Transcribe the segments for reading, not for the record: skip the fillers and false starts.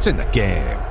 It's in the game.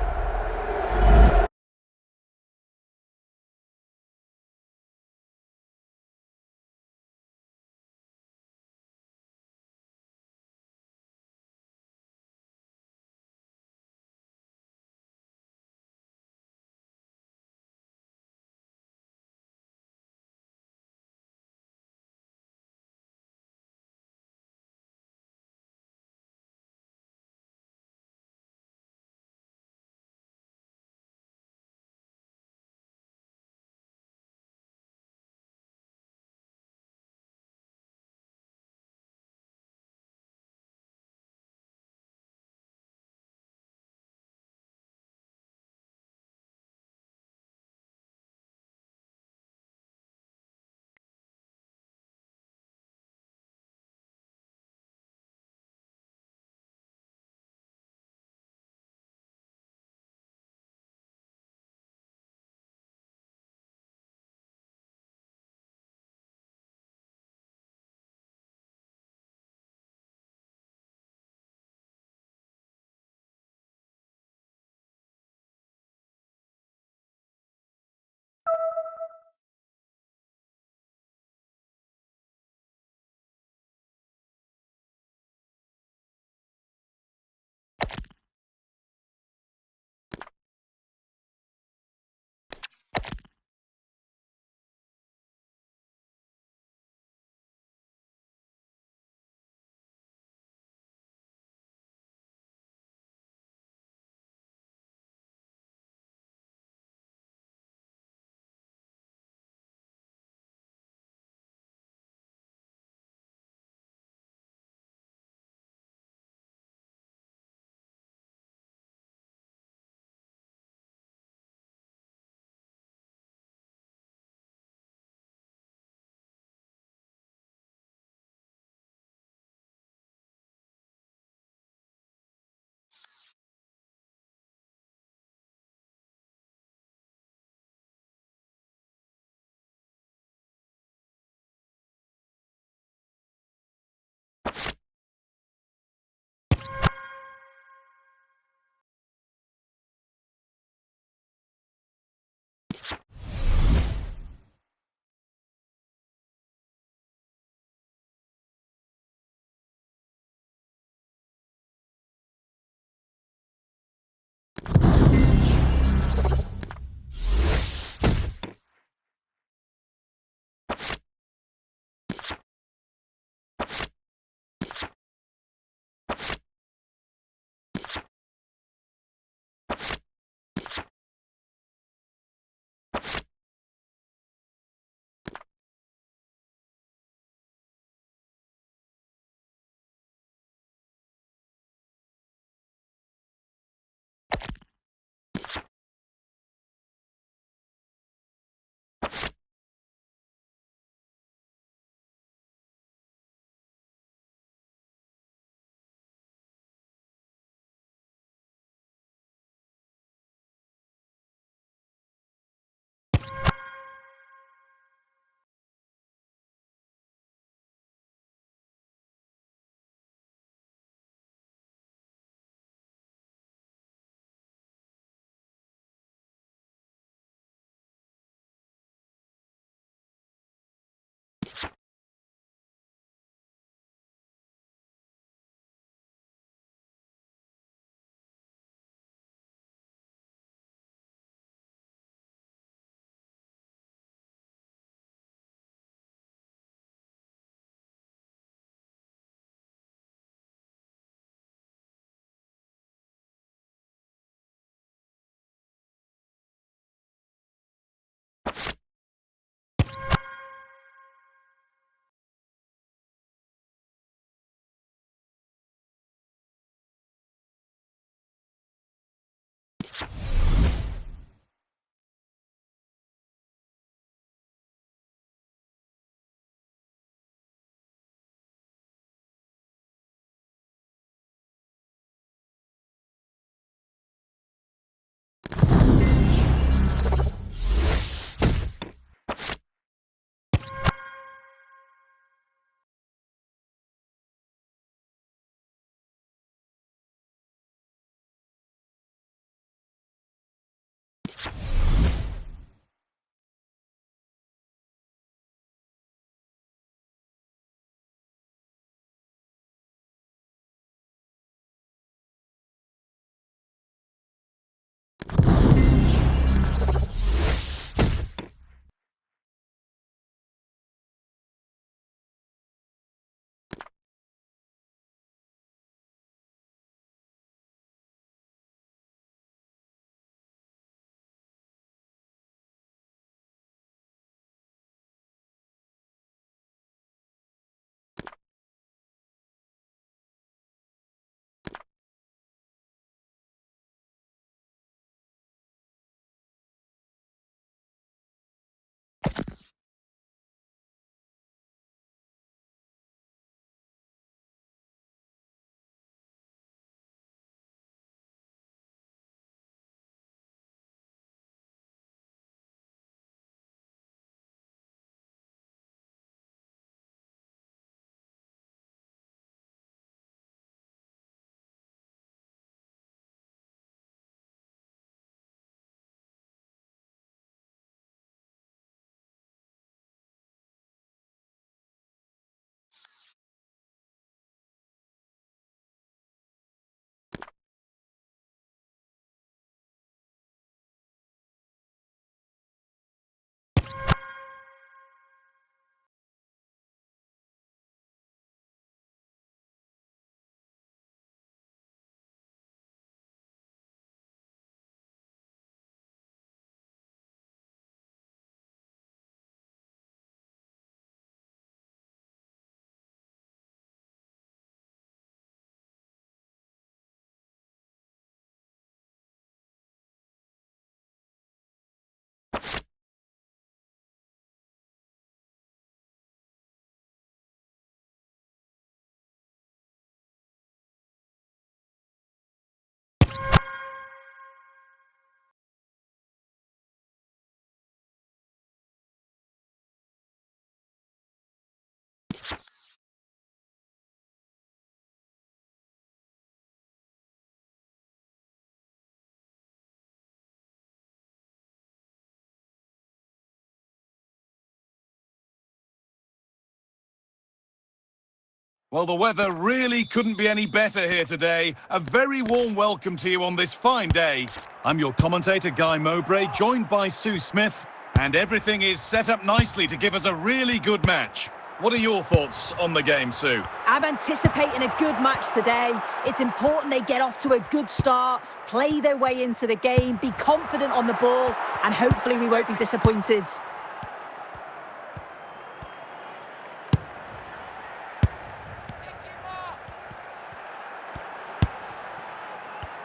Well, the weather really couldn't be any better here today. A very warm welcome to you on this fine day. I'm your commentator, Guy Mowbray, joined by Sue Smith, and everything is set up nicely to give us a really good match. What are your thoughts on the game, Sue? I'm anticipating a good match today. It's important they get off to a good start, play their way into the game, be confident on the ball, and hopefully we won't be disappointed.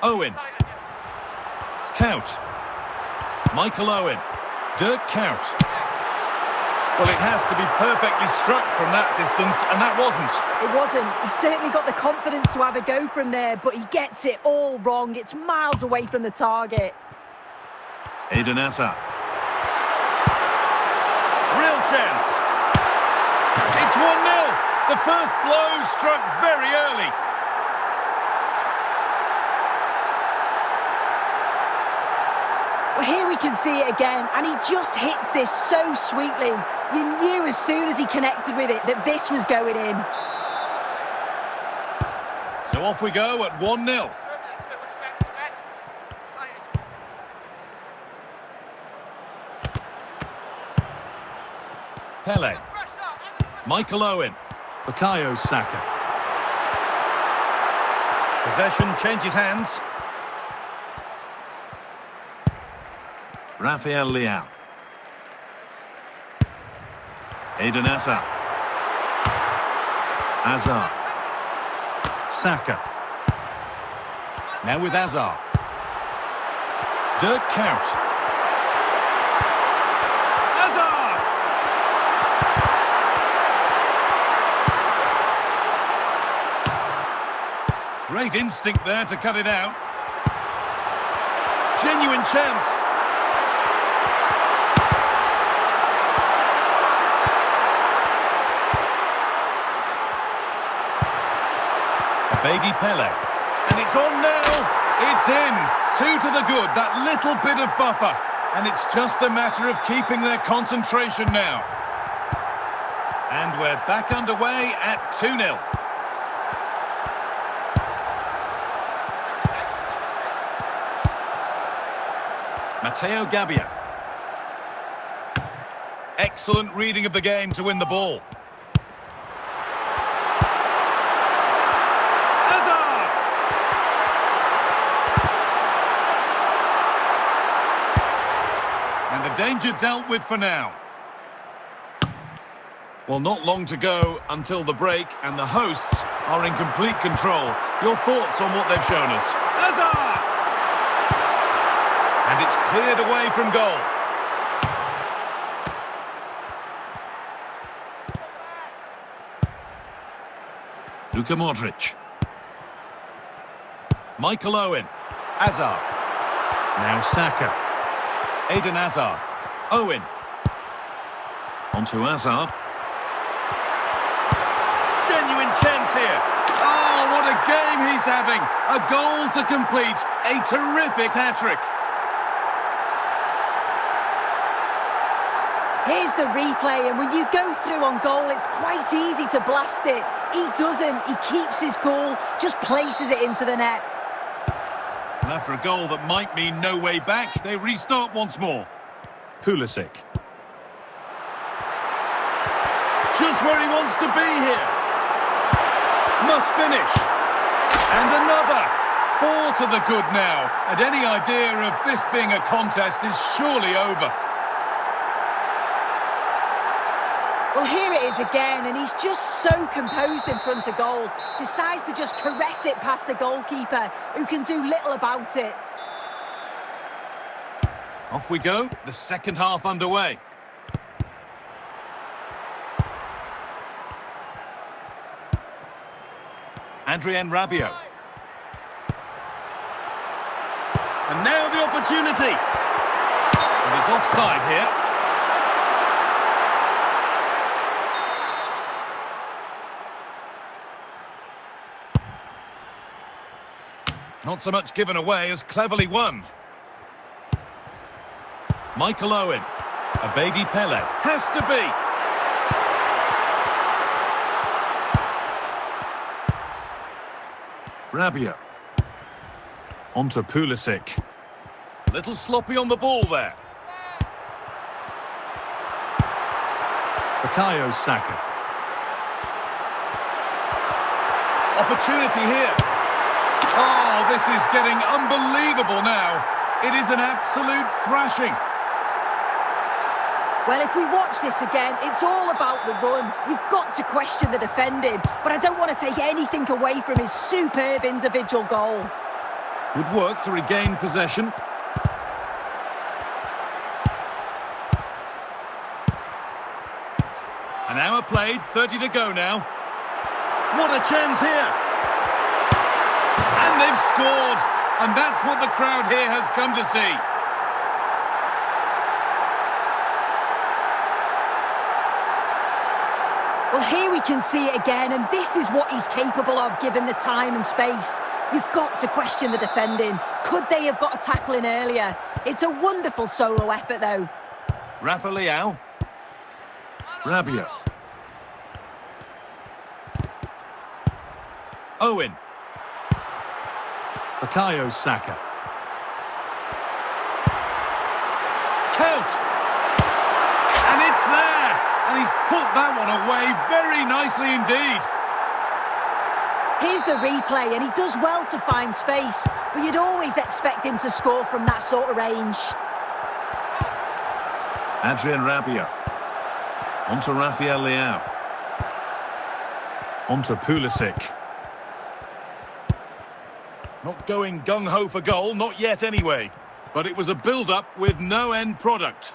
Owen. Count. Michael Owen. Dirk Count. Well, it has to be perfectly struck from that distance, and that wasn't. It wasn't. He certainly got the confidence to have a go from there, but he gets it all wrong. It's miles away from the target. Eden Hazard. Real chance. It's 1-0. The first blow struck very early. Well, here we can see it again, and he just hits this so sweetly. You knew as soon as he connected with it that this was going in. So off we go at 1-0. Pele. Michael Owen. Bukayo Saka. Possession changes hands. Rafael Leao. Eden Hazard. Hazard. Saka. Now with Hazard. Dirk Count. Hazard! Great instinct there to cut it out. Genuine chance. Baby Pele, and it's on now, it's in, 2 to the good, that little bit of buffer, and it's just a matter of keeping their concentration now. And we're back underway at 2-0. Matteo Gabbia. Excellent reading of the game to win the ball. And the danger dealt with for now. Well, not long to go until the break, and the hosts are in complete control. Your thoughts on what they've shown us? Hazard! And it's cleared away from goal. Luka Modric. Michael Owen. Hazard. Now Saka. Eden Hazard. Owen. Onto Hazard. Genuine chance here. Oh, what a game he's having. A goal to complete. A terrific hat-trick. Here's the replay, and when you go through on goal, it's quite easy to blast it. He doesn't. He keeps his cool, just places it into the net. And after a goal that might mean no way back, they restart once more. Pulisic. Just where he wants to be here. Must finish. And another. 4 to the good now. And any idea of this being a contest is surely over. Well, here it is again, and he's just so composed in front of goal. Decides to just caress it past the goalkeeper, who can do little about it. Off we go, the second half underway. Adrien Rabiot. And now the opportunity. And he's offside here. Not so much given away as cleverly won. Michael Owen. A baby Pele. Has to be. Rabiot. Onto Pulisic. Little sloppy on the ball there. Bukayo Saka. Opportunity here. Oh, this is getting unbelievable now. It is an absolute thrashing. Well, if we watch this again, it's all about the run. You've got to question the defending, but I don't want to take anything away from his superb individual goal. Good work to regain possession. An hour played, 30 to go now. What a chance here! And they've scored! And that's what the crowd here has come to see. Well, here we can see it again, and this is what he's capable of given the time and space. You've got to question the defending. Could they have got a tackle in earlier? It's a wonderful solo effort, though. Rafa Leao. Rabiot. Owen. Bukayo Saka. Count! And it's there! And he's put that one away very nicely indeed. Here's the replay, and he does well to find space, but you'd always expect him to score from that sort of range. Adrien Rabiot. Onto Rafael Leao. Onto Pulisic. Not going gung-ho for goal, not yet anyway. But it was a build-up with no end product.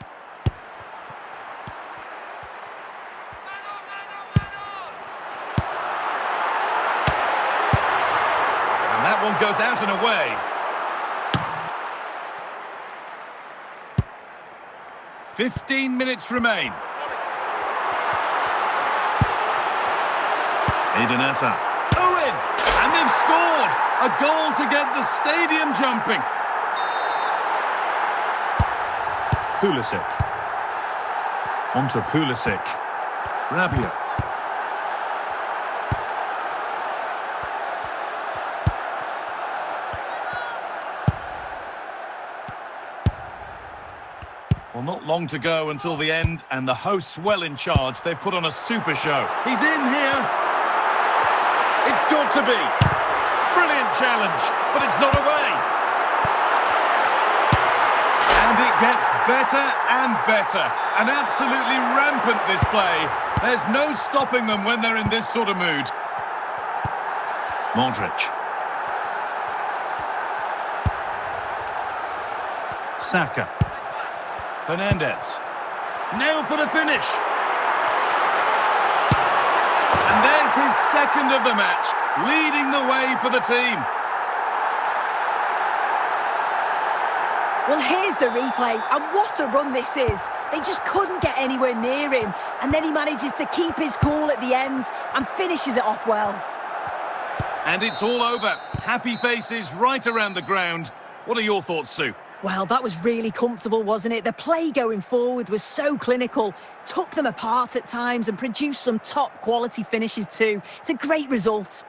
And that one goes out and away. 15 minutes remain. Eden Hazard. Owen! And they've scored! A goal to get the stadium jumping. Pulisic. Onto Pulisic. Rabiot. Well, not long to go until the end, and the hosts well in charge. They've put on a super show. He's in here. It's got to be. Brilliant challenge, but it's not away. And it gets better and better. An absolutely rampant display. There's no stopping them when they're in this sort of mood. Modric. Saka. Fernandez. Now for the finish. And there's his second of the match, leading the way for the team. Well, here's the replay, and what a run this is. They just couldn't get anywhere near him, and then he manages to keep his cool at the end and finishes it off well. And it's all over. Happy faces right around the ground. What are your thoughts, Sue? Well, that was really comfortable, wasn't it? The play going forward was so clinical, took them apart at times and produced some top-quality finishes too. It's a great result.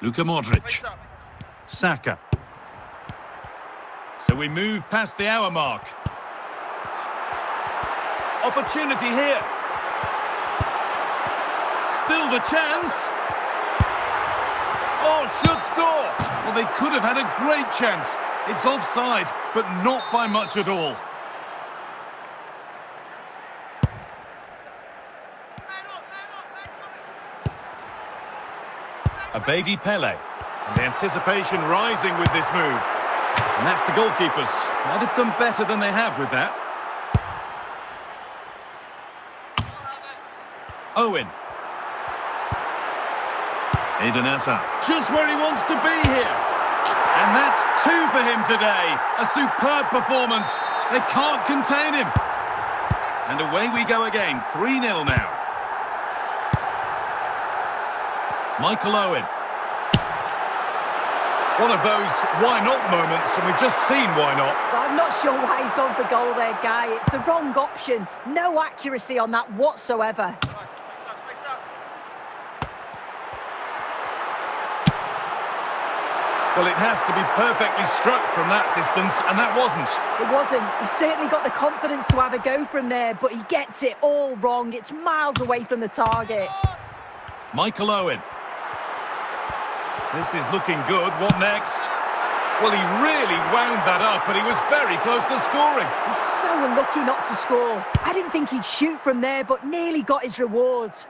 Luka Modric. Saka. So we move past the hour mark. Opportunity here. Still the chance. Oh, should score. Well, they could have had a great chance. It's offside, but not by much at all. Abedi Pele. And the anticipation rising with this move. And that's the goalkeepers. Might have done better than they have with that. Owen. Eden Hazard. Just where he wants to be here. And that's 2 for him today. A superb performance. They can't contain him. And away we go again. 3-0 now. Michael Owen. One of those why-not moments, and we've just seen why not. Well, I'm not sure why he's gone for goal there, Guy. It's the wrong option. No accuracy on that whatsoever. Well, it has to be perfectly struck from that distance, and that wasn't. It wasn't. He certainly got the confidence to have a go from there, but he gets it all wrong. It's miles away from the target. Michael Owen. This is looking good. What next? Well, he really wound that up, and he was very close to scoring. He's so unlucky not to score. I didn't think he'd shoot from there, but nearly got his rewards.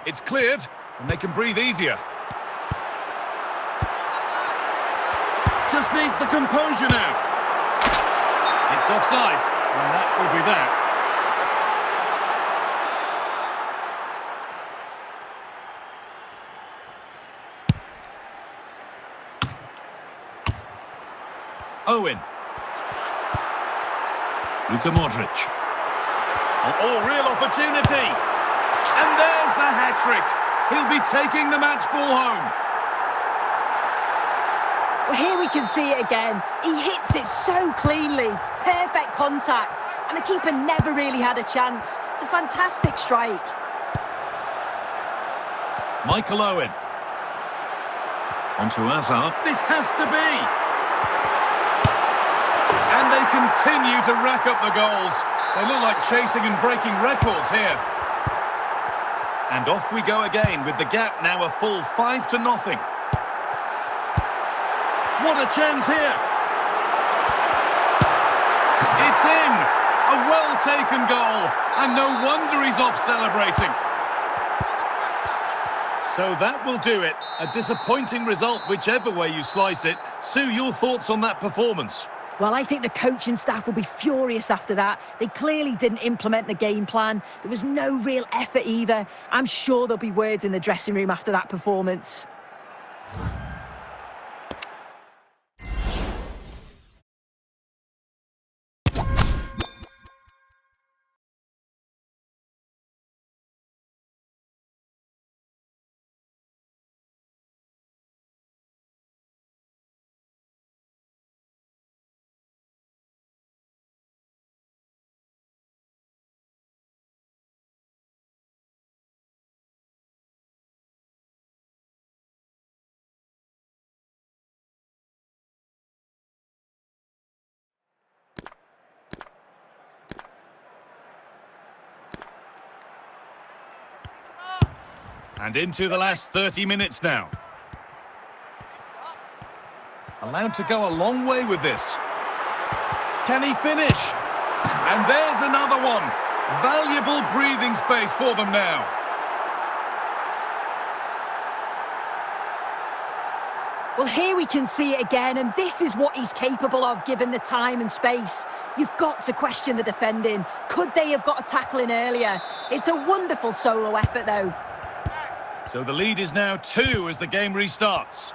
It's cleared, and they can breathe easier. Just needs the composure now. It's offside, and that will be that. Owen. Luka Modric. Oh, real opportunity. And there's the hat-trick. He'll be taking the match ball home. Well, here we can see it again. He hits it so cleanly. Perfect contact. And the keeper never really had a chance. It's a fantastic strike. Michael Owen. Onto Hazard. This has to be. And they continue to rack up the goals. They look like chasing and breaking records here. And off we go again with the gap now a full 5-0. What a chance here. It's in. A well-taken goal. And no wonder he's off celebrating. So that will do it. A disappointing result, whichever way you slice it. Sue, your thoughts on that performance? Well, I think the coaching staff will be furious after that. They clearly didn't implement the game plan. There was no real effort either. I'm sure there'll be words in the dressing room after that performance. And into the last 30 minutes now. Allowed to go a long way with this. Can he finish? And there's another one. Valuable breathing space for them now. Well, here we can see it again, and this is what he's capable of given the time and space. You've got to question the defending. Could they have got a tackle in earlier? It's a wonderful solo effort, though. So the lead is now 2 as the game restarts.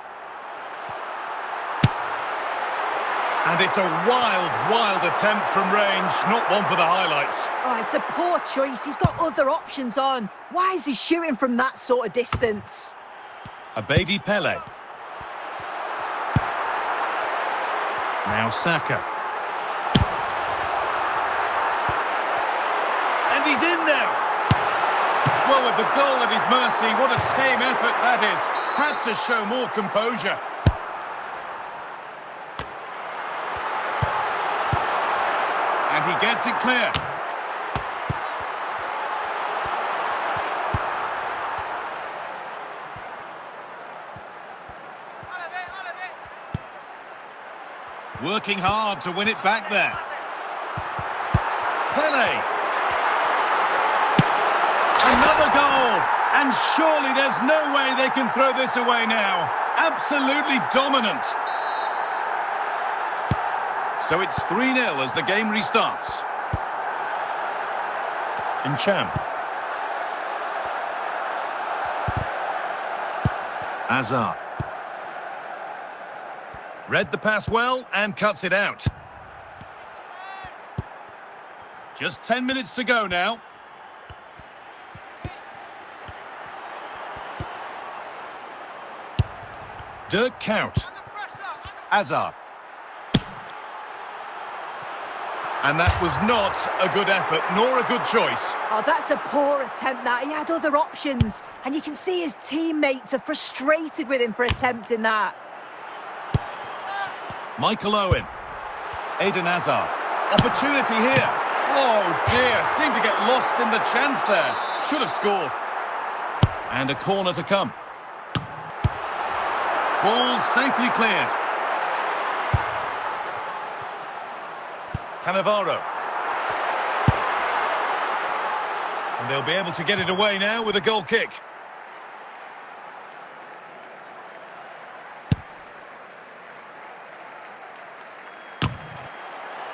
And it's a wild attempt from range, not one for the highlights. Oh, it's a poor choice. He's got other options on. Why is he shooting from that sort of distance? Abedi Pele. Now Saka. And he's in now. Well, with the goal at his mercy, what a tame effort that is. Had to show more composure. And he gets it clear. Working hard to win it back there. Pele. Another goal. And surely there's no way they can throw this away now. Absolutely dominant. So it's 3-0 as the game restarts. Incham. Hazard. Read the pass well and cuts it out. Just 10 minutes to go now. Dirk Kuyt. Hazard. And that was not a good effort, nor a good choice. Oh, that's a poor attempt, that. He had other options. And you can see his teammates are frustrated with him for attempting that. Michael Owen. Eden Hazard. Opportunity here. Oh dear, seemed to get lost in the chance there. Should have scored. And a corner to come. Ball safely cleared. Cannavaro. And they'll be able to get it away now with a goal kick.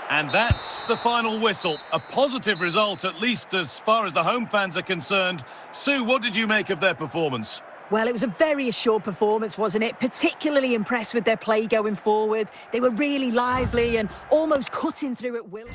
And that's the final whistle. A positive result, at least as far as the home fans are concerned. Sue, what did you make of their performance? Well, it was a very assured performance, wasn't it? Particularly impressed with their play going forward. They were really lively and almost cutting through at will.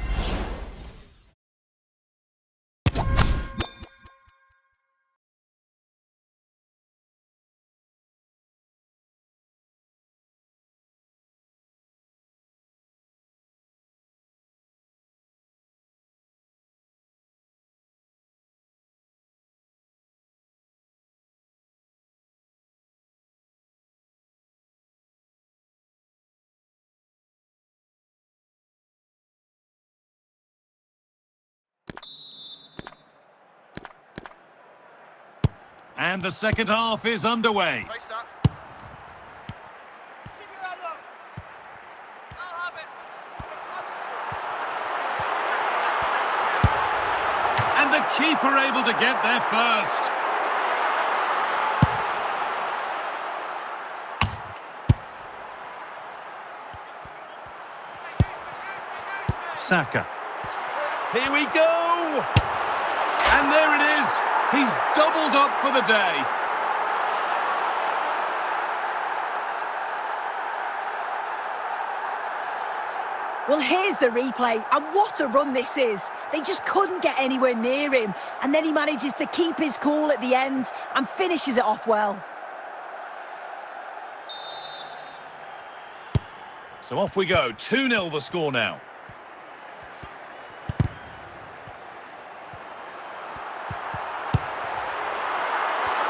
And the second half is underway. And the keeper able to get there first. Saka. Here we go! And there it is. He's doubled up for the day. Well, here's the replay, and what a run this is. They just couldn't get anywhere near him, and then he manages to keep his cool at the end and finishes it off well. So off we go, 2-0 the score now.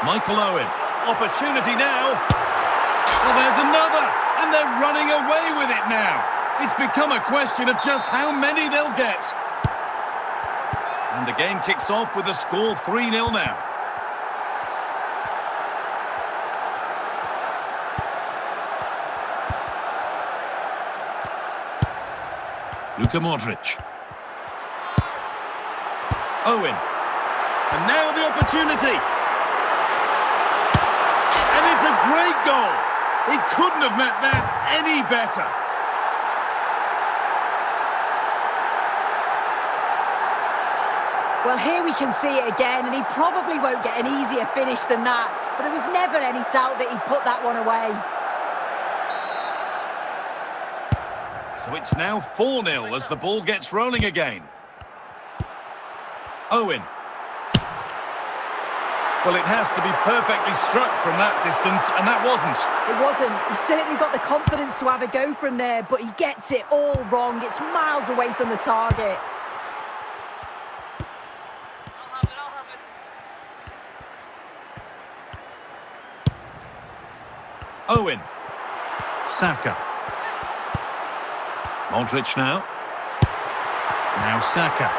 Michael Owen, opportunity now. Well, there's another, and they're running away with it now. It's become a question of just how many they'll get. And the game kicks off with the score 3-0 now. Luka Modric. Owen. And now the opportunity. And it's a great goal. He couldn't have met that any better. Well, here we can see it again, and he probably won't get an easier finish than that. But there was never any doubt that he'd put that one away. So it's now 4-0 as the ball gets rolling again. Owen. Well, it has to be perfectly struck from that distance, and that wasn't. It wasn't. He certainly got the confidence to have a go from there, but he gets it all wrong. It's miles away from the target. Owen. Saka. Modric now. Now Saka.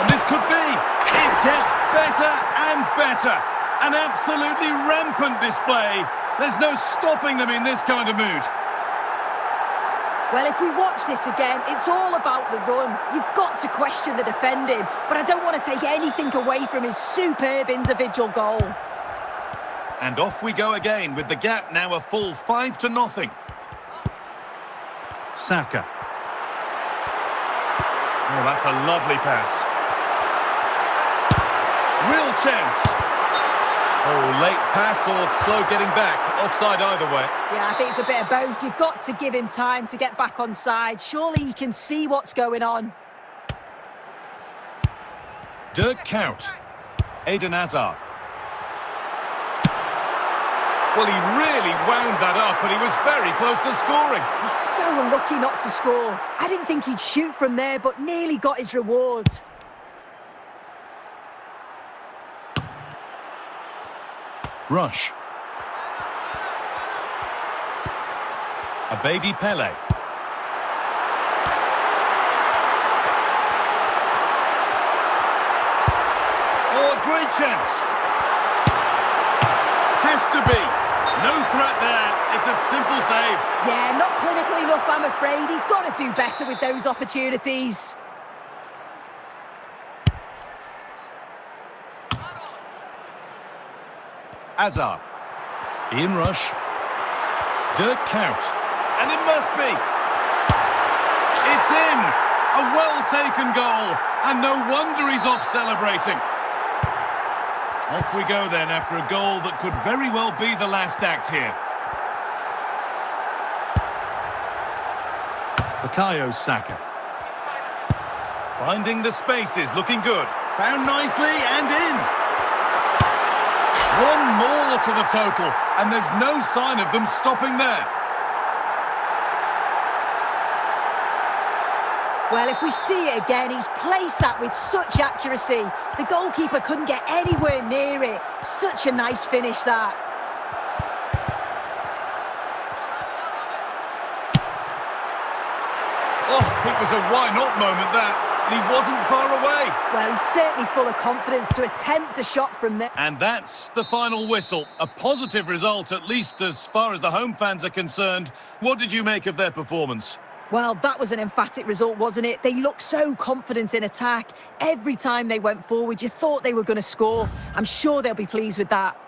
And this could be. It gets better and better. An absolutely rampant display. There's no stopping them in this kind of mood. Well, if we watch this again, it's all about the run. You've got to question the defending, but I don't want to take anything away from his superb individual goal. And off we go again with the gap now a full 5-0. Saka. Oh, that's a lovely pass. Real chance. Oh, late pass or slow getting back. Offside either way. Yeah, I think it's a bit of both. You've got to give him time to get back on side. Surely he can see what's going on. Dirk Kuyt. Eden Hazard. Well, he really wound that up, but he was very close to scoring. He's so unlucky not to score. I didn't think he'd shoot from there, but nearly got his reward. Rush. Abedi Pele. Oh, a great chance. Has to be. No threat there. It's a simple save. Yeah, not clinical enough, I'm afraid. He's got to do better with those opportunities. Hazard. Ian Rush. Dirk Kuyt. And it must be. It's in. A well-taken goal. And no wonder he's off celebrating. Off we go then after a goal that could very well be the last act here. Bukayo Saka. Finding the spaces, looking good. Found nicely and in. One more to the total, and there's no sign of them stopping there. Well, if we see it again, he's placed that with such accuracy. The goalkeeper couldn't get anywhere near it. Such a nice finish, that. Oh, it was a why-not moment, that. And he wasn't far away. Well, he's certainly full of confidence to attempt a shot from there. And that's the final whistle. A positive result, at least as far as the home fans are concerned. What did you make of their performance? Well, that was an emphatic result, wasn't it? They looked so confident in attack. Every time they went forward, you thought they were going to score. I'm sure they'll be pleased with that.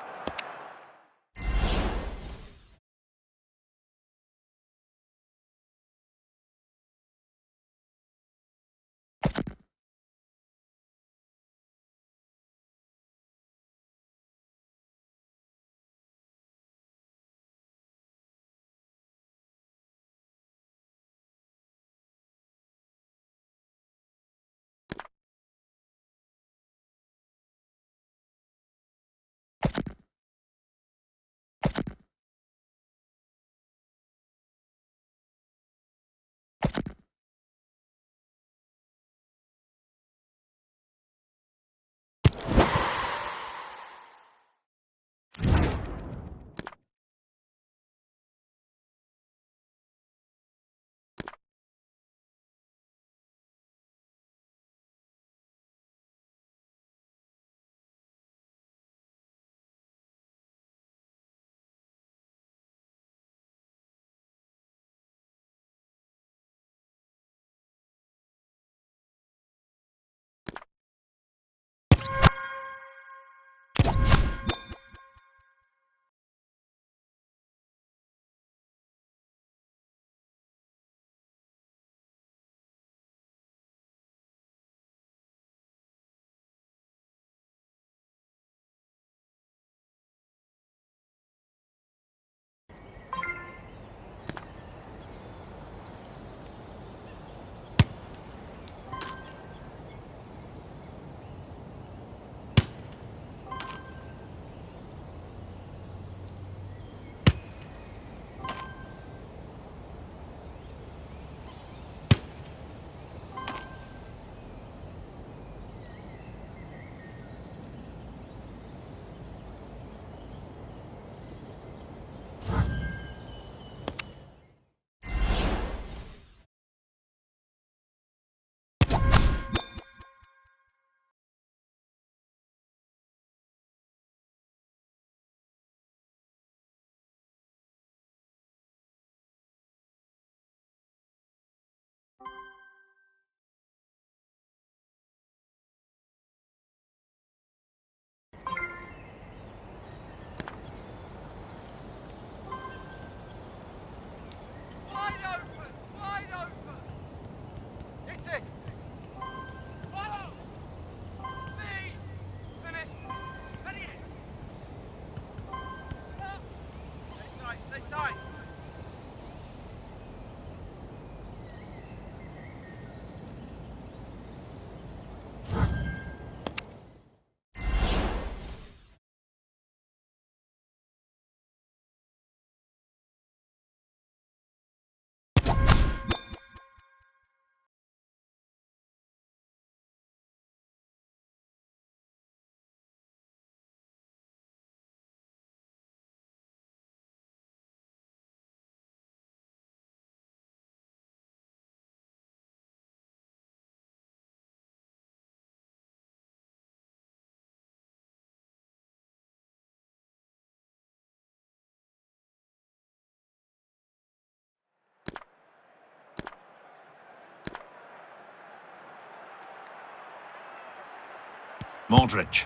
Modric.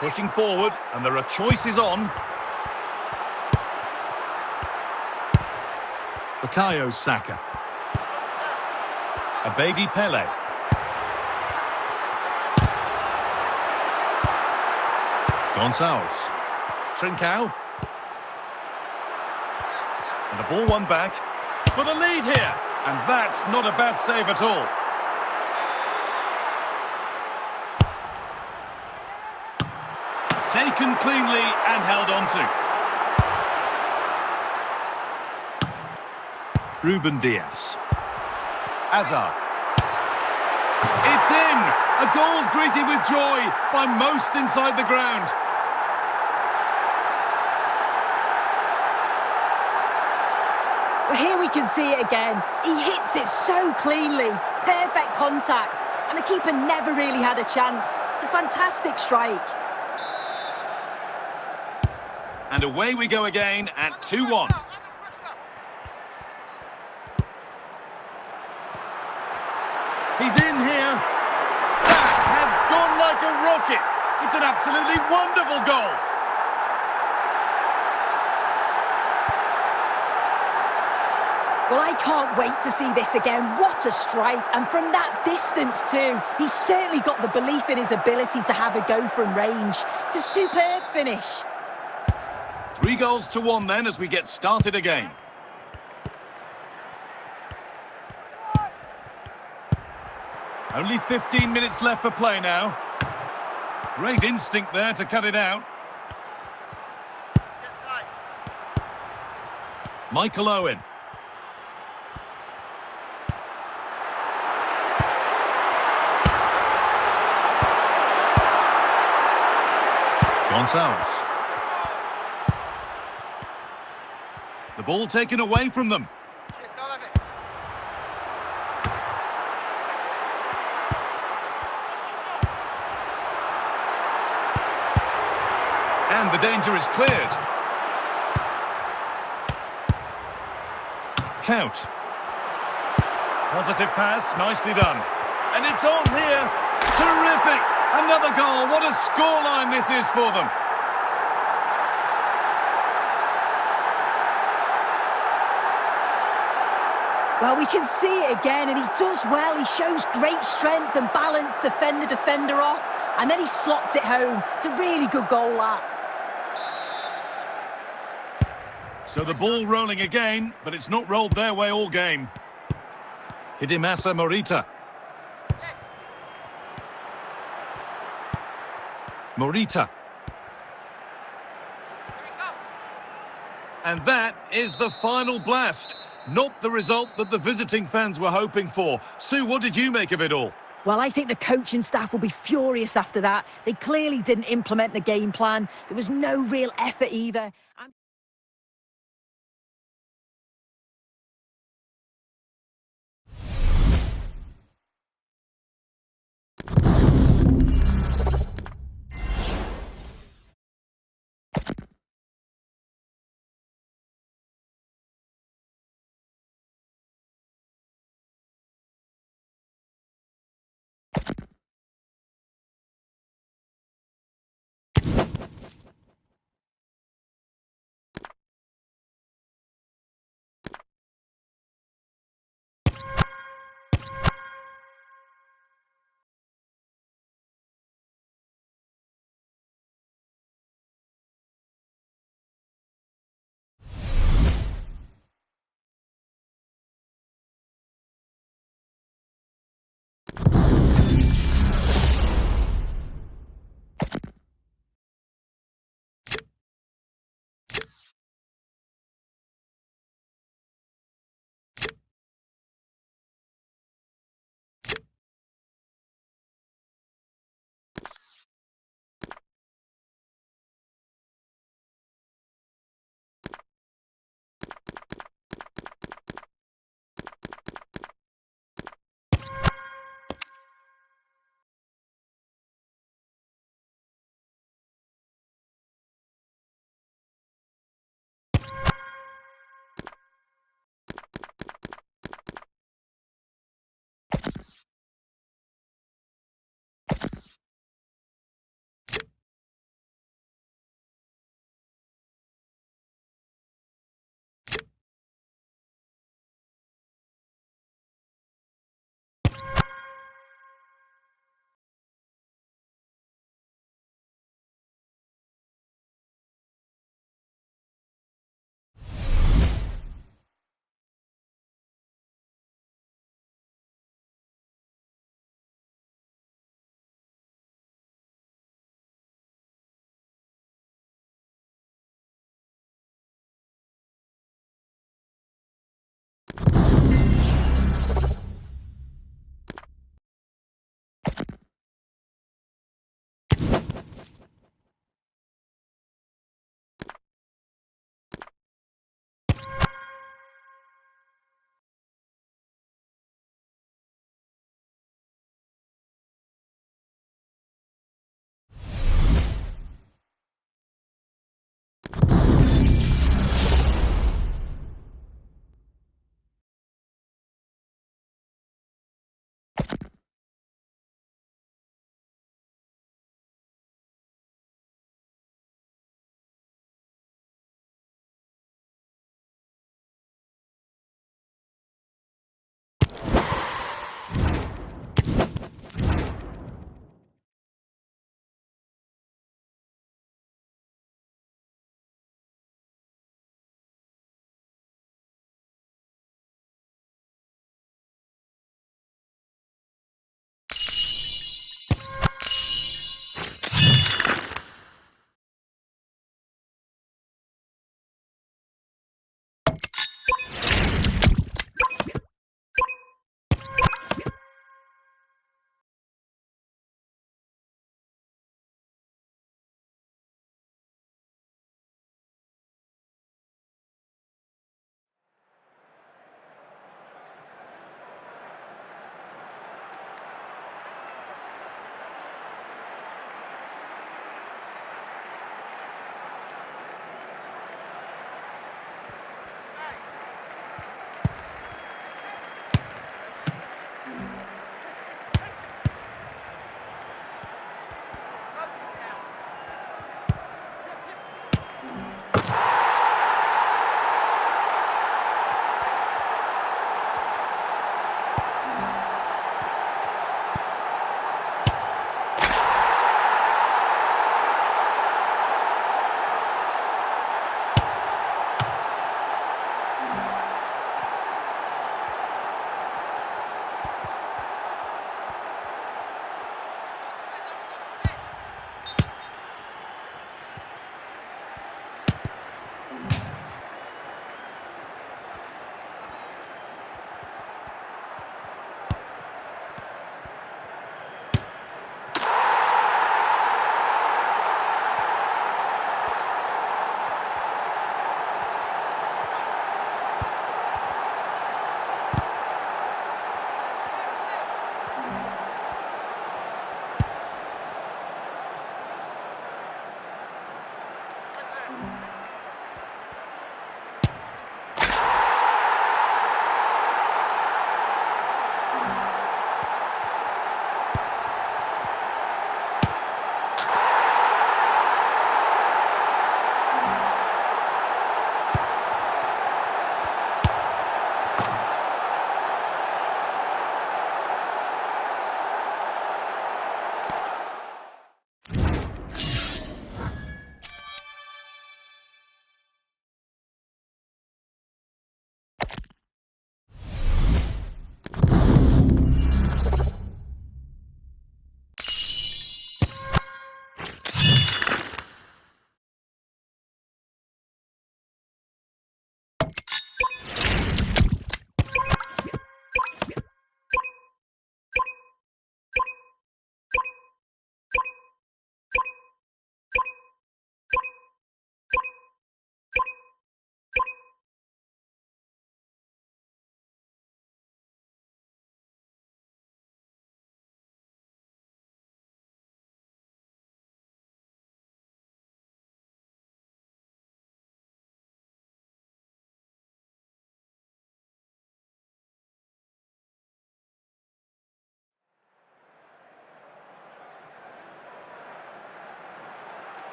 Pushing forward, and there are choices on. Bukayo Saka. A baby Pele. Gonçalves. Trincao. And the ball won back for the lead here. And that's not a bad save at all. Taken cleanly and held on to. Ruben Diaz. Hazard. It's in! A goal greeted with joy by most inside the ground. Well, here we can see it again. He hits it so cleanly. Perfect contact. And the keeper never really had a chance. It's a fantastic strike. And away we go again at 2-1. He's in here. That has gone like a rocket. It's an absolutely wonderful goal. Well, I can't wait to see this again. What a strike. And from that distance too. He's certainly got the belief in his ability to have a go from range. It's a superb finish. 3-1 then as we get started again. Only 15 minutes left for play now. Great instinct there to cut it out. Michael Owen. Gonçalves. The ball taken away from them. And the danger is cleared. Count. Positive pass, nicely done. And it's on here. Terrific. Another goal. What a scoreline this is for them. Well, we can see it again, and he does well. He shows great strength and balance to fend the defender off, and then he slots it home. It's a really good goal, that. So the ball rolling again, but it's not rolled their way all game. Hidimasa Morita. Morita. And that is the final blast. Not the result that the visiting fans were hoping for. Sue, what did you make of it all? Well, I think the coaching staff will be furious after that. They clearly didn't implement the game plan. There was no real effort either.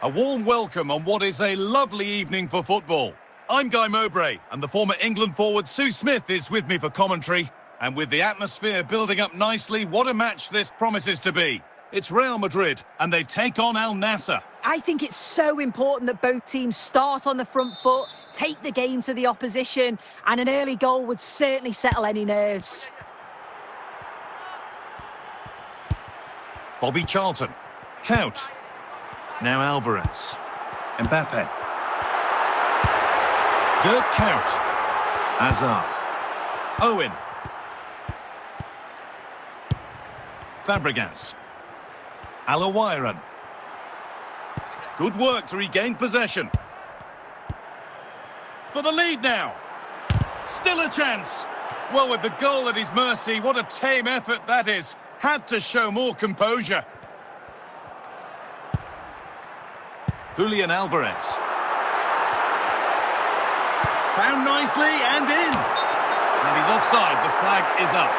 A warm welcome on what is a lovely evening for football. I'm Guy Mowbray, and the former England forward Sue Smith is with me for commentary. And with the atmosphere building up nicely, what a match this promises to be. It's Real Madrid, and they take on Al Nassr. I think it's so important that both teams start on the front foot, take the game to the opposition, and an early goal would certainly settle any nerves. Bobby Charlton. Count. Now Alvarez. Mbappe. Dirk Count. Hazard. Owen. Fabregas. Hala Vision. Good work to regain possession. For the lead now. Still a chance. Well, with the goal at his mercy, what a tame effort that is. Had to show more composure. Julian Alvarez. Found nicely and in. And he's offside. The flag is up.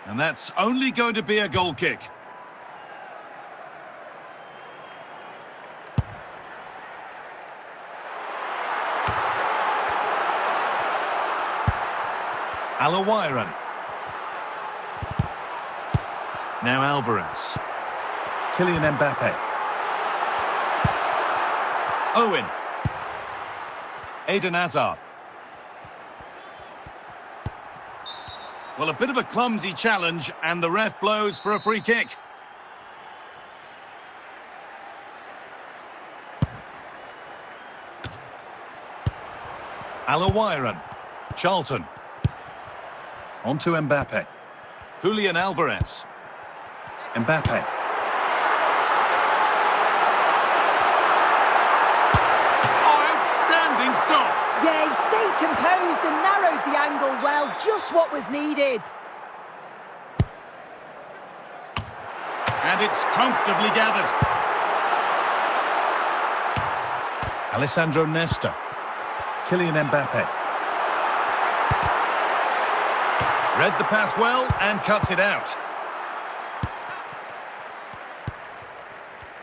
And that's only going to be a goal kick. Hala Vision. Now Alvarez. Kylian Mbappe. Owen. Eden Hazard. Well, a bit of a clumsy challenge, and the ref blows for a free kick. Hala Vision. Charlton. On to Mbappe. Julian Alvarez. Mbappe. Oh, outstanding stop! Yeah, he stayed composed and narrowed the angle well, just what was needed. And it's comfortably gathered. Alessandro Nesta. Kylian Mbappe. Read the pass well and cuts it out.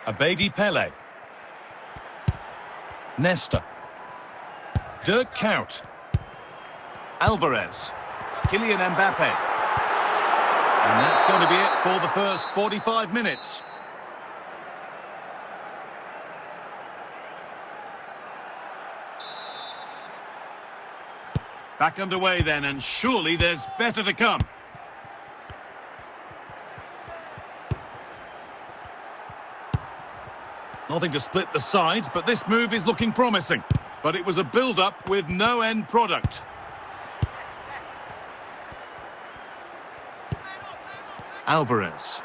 Abedi Pele. Nesta. Dirk Count. Alvarez. Kylian Mbappe. And that's going to be it for the first 45 minutes. Back underway then, and surely there's better to come. Nothing to split the sides, but this move is looking promising. But it was a build-up with no end product. Alvarez.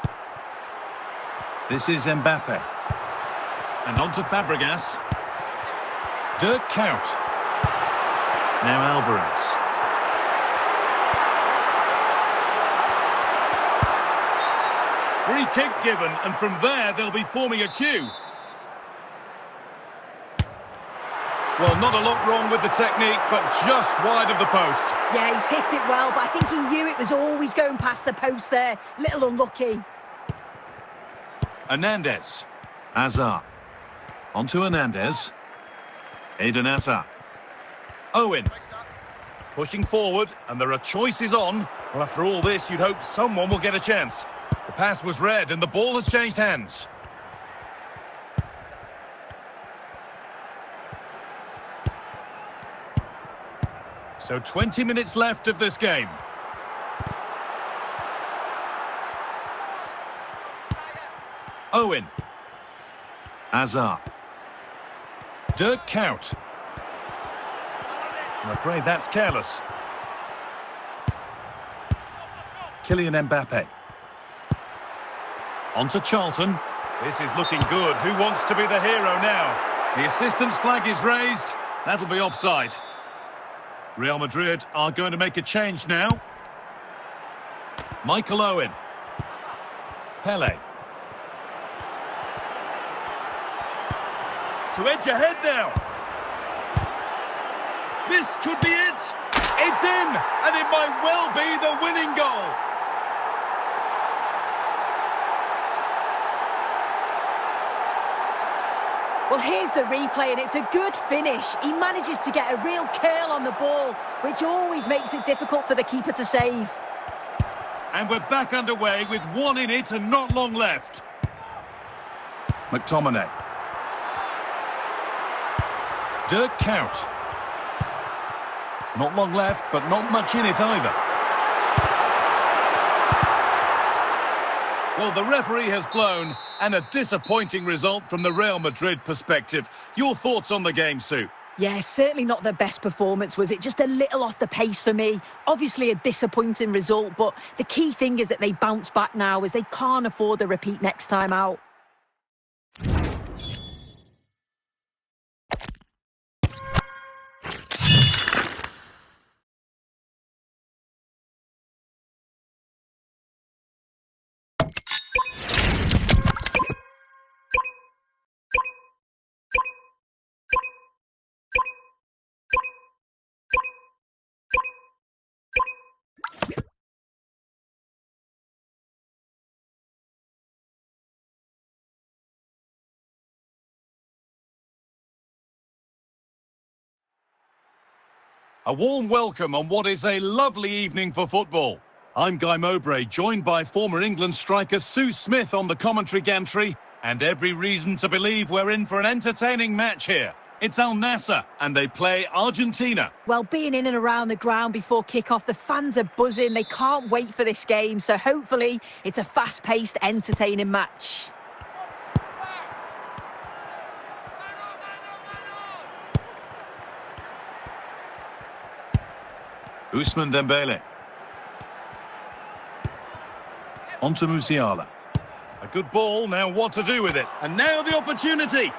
This is Mbappe. And on to Fabregas. Dirk Count. Now Alvarez. Free kick given, and from there they'll be forming a queue. Well, not a lot wrong with the technique, but just wide of the post. Yeah, he's hit it well, but I think he knew it was always going past the post there. Little unlucky. Hernandez. Hazard. On to Hernandez. Eden Hazard. Owen. Pushing forward, and there are choices on. Well, after all this, you'd hope someone will get a chance. The pass was read, and the ball has changed hands. So 20 minutes left of this game. Owen. Hazard. Dirk Count. I'm afraid that's careless. Kylian Mbappe. On to Charlton. This is looking good. Who wants to be the hero now? The assistant's flag is raised. That'll be offside. Real Madrid are going to make a change now. Michael Owen. Pele. to edge ahead now. This could be it. It's in, and it might well be the winning goal. Well, here's the replay, and it's a good finish. He manages to get a real curl on the ball, which always makes it difficult for the keeper to save. And we're back underway with one in it and not long left. McTominay. Dirk Kuyt. Not long left, but not much in it either. Well, the referee has blown, and a disappointing result from the Real Madrid perspective. Your thoughts on the game, Sue? Yeah, certainly not the best performance, was it? Just a little off the pace for me. Obviously a disappointing result, but the key thing is that they bounce back now, as they can't afford a repeat next time out. A warm welcome on what is a lovely evening for football. I'm Guy Mowbray, joined by former England striker Sue Smith on the commentary gantry, and every reason to believe we're in for an entertaining match here. It's Al Nassr, and they play Argentina. Well, being in and around the ground before kick-off, the fans are buzzing. They can't wait for this game, so hopefully it's a fast-paced, entertaining match. Ousmane Dembele. On to Musiala. A good ball, now what to do with it. And now the opportunity.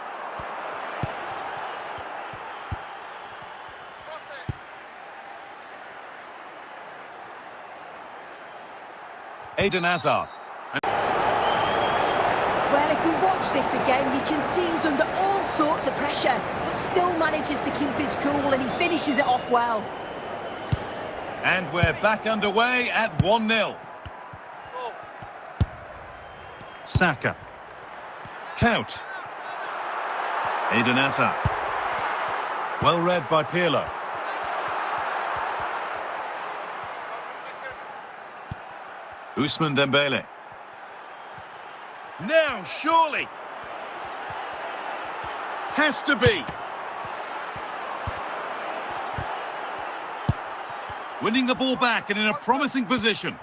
Eden Hazard. Well, if we watch this again, you can see he's under all sorts of pressure, but still manages to keep his cool, and he finishes it off well. And we're back underway at 1-0. Saka. Kuyt. Eden Hazard. Well read by Pirlo. Ousmane Dembele. Now, surely. Has to be. Winning the ball back and in a promising position.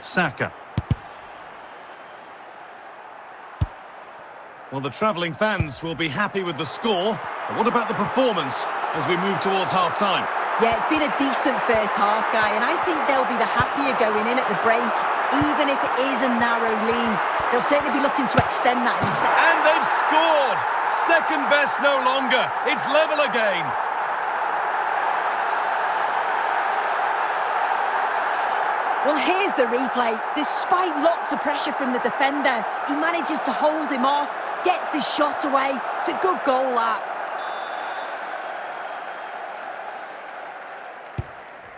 Saka. Well, the travelling fans will be happy with the score. But what about the performance as we move towards half-time? Yeah, it's been a decent first half, Guy, and I think they'll be the happier going in at the break, even if it is a narrow lead. They'll certainly be looking to extend that in the second. And they've scored! Second best no longer. It's level again. Well, here's the replay. Despite lots of pressure from the defender, he manages to hold him off, gets his shot away. It's a good goal, that.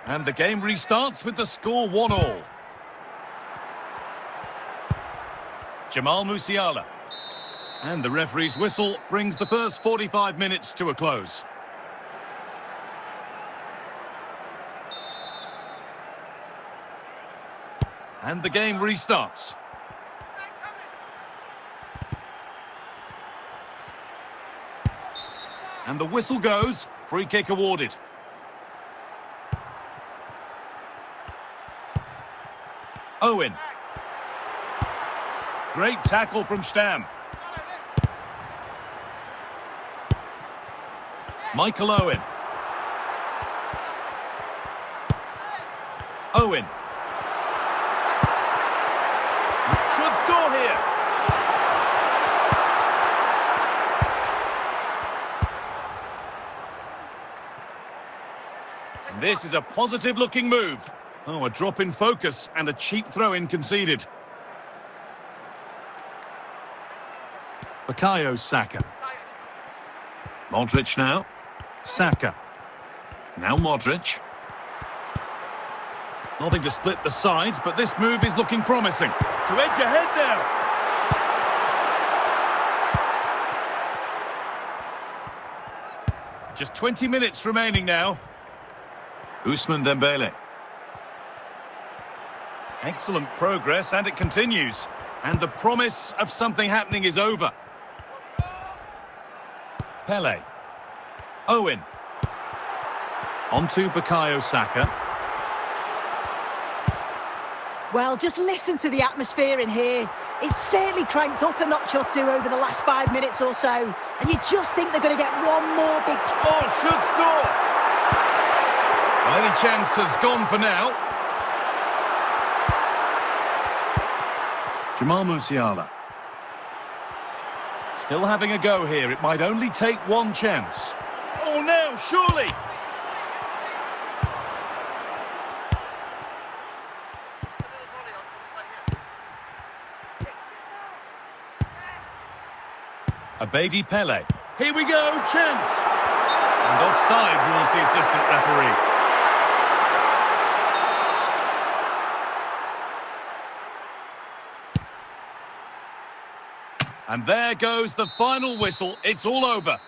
And the game restarts with the score 1-1. Jamal Musiala. And the referee's whistle brings the first 45 minutes to a close. And the game restarts. And the whistle goes. Free kick awarded. Owen. Great tackle from Stam. Michael Owen. Owen. Should score here. And this is a positive-looking move. Oh, a drop in focus and a cheap throw-in conceded. Bukayo Saka. Modric now. Saka. Now Modric. Nothing to split the sides, but this move is looking promising. To edge ahead now. Just 20 minutes remaining now. Ousmane Dembele. Excellent progress, and it continues. And the promise of something happening is over. Pele. Owen. On to Bukayo Saka. Well, just listen to the atmosphere in here. It's certainly cranked up a notch or two over the last 5 minutes or so. And you just think they're going to get one more big... Oh, should score! Well, any chance has gone for now. Jamal Musiala. Still having a go here. It might only take one chance. Oh, now, surely! Abedi Pele. Here we go, chance! And offside rules the assistant referee. And there goes the final whistle. It's all over.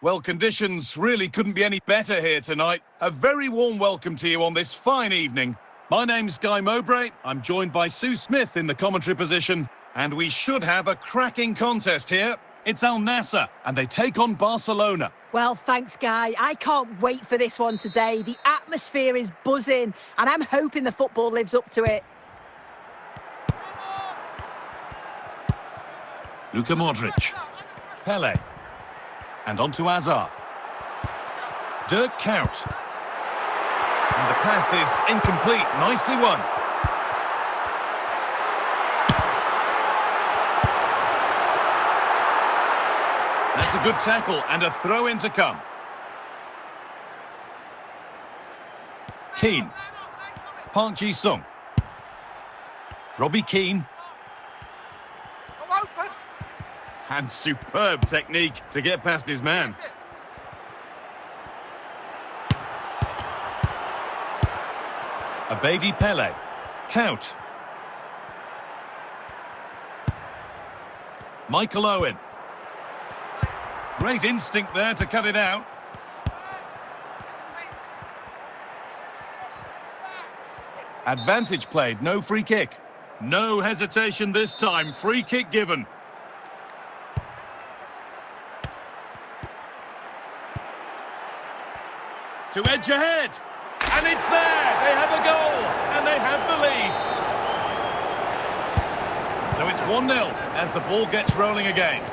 Well, conditions really couldn't be any better here tonight. A very warm welcome to you on this fine evening. My name's Guy Mowbray. I'm joined by Sue Smith in the commentary position. And we should have a cracking contest here. It's Al Nassr, and they take on Barcelona. Well, thanks, Guy. I can't wait for this one today. The atmosphere is buzzing, and I'm hoping the football lives up to it. Luka Modric. Pele. And on to Hazard. Dirk Kuyt. And the pass is incomplete. Nicely won. That's a good tackle and a throw-in to come. Keane. Park Ji-sung. Robbie Keane. And superb technique to get past his man. Abedi Pele. Kuyt. Michael Owen. Great instinct there to cut it out. Advantage played, no free kick. No hesitation this time, free kick given. To edge ahead, and it's there! They have a goal, and they have the lead. So it's 1-0 as the ball gets rolling again.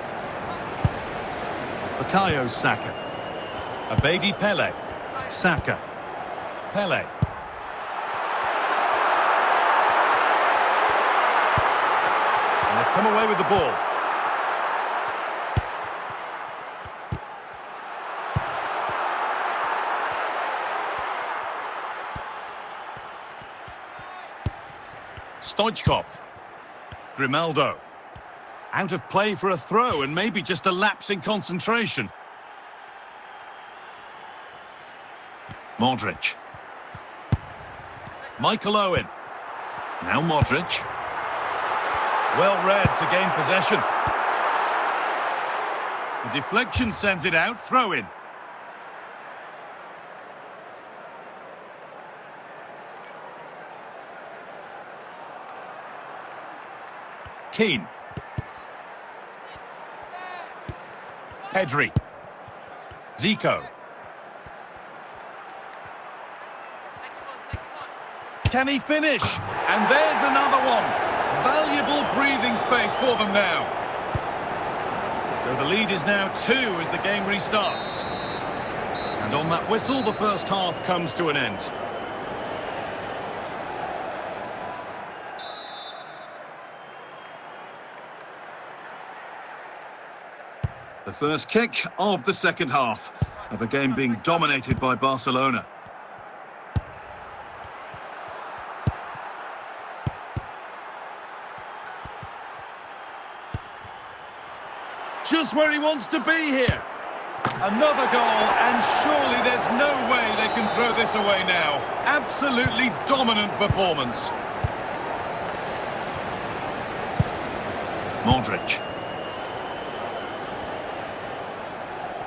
Bukayo Saka. Abedi Pele. Saka. Pele. And they've come away with the ball. Stoichkov. Grimaldo. Out of play for a throw and maybe just a lapse in concentration. Modric. Michael Owen. Now Modric. Well read to gain possession. The deflection sends it out, throw in. Keane. Pedri. Zico. Can he finish? And there's another one. Valuable breathing space for them now. So the lead is now 2 as the game restarts. And on that whistle, the first half comes to an end. The first kick of the second half of the game being dominated by Barcelona. Just where he wants to be here. Another goal, and surely there's no way they can throw this away now. Absolutely dominant performance. Modric.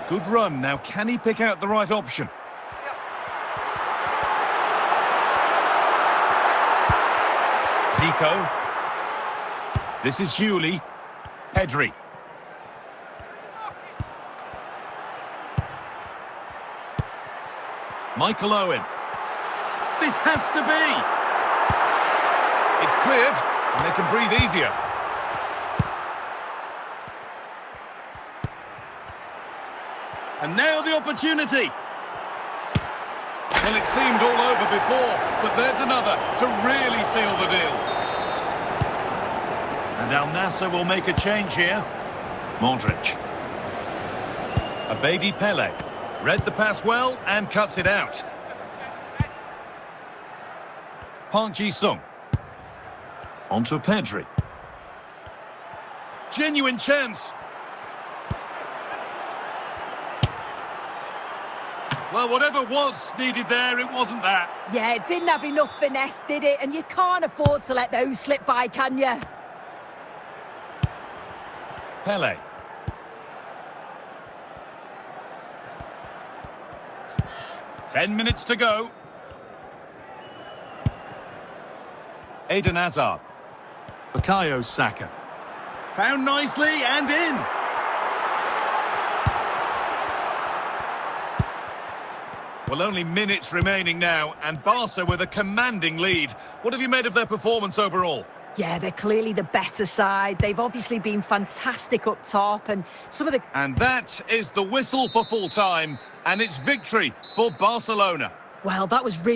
Good run. Now, can he pick out the right option? Zico. This is Hewley. Pedri. Michael Owen. This has to be. It's cleared, and they can breathe easier. And now the opportunity. Well, it seemed all over before, but there's another to really seal the deal. And Al Nassr will make a change here. Modric. A baby Pele. Read the pass well and cuts it out. Park Ji-sung. On to Pedri. Genuine chance. Well, whatever was needed there, it wasn't that. Yeah, it didn't have enough finesse, did it? And you can't afford to let those slip by, can you? Pele. Ten minutes to go. Eden Hazard. Bukayo Saka. Found nicely and in. Well, only minutes remaining now, and Barca with a commanding lead. What have you made of their performance overall? Yeah, they're clearly the better side. They've obviously been fantastic up top, and some of the... And that is the whistle for full time, and it's victory for Barcelona. Well, that was really...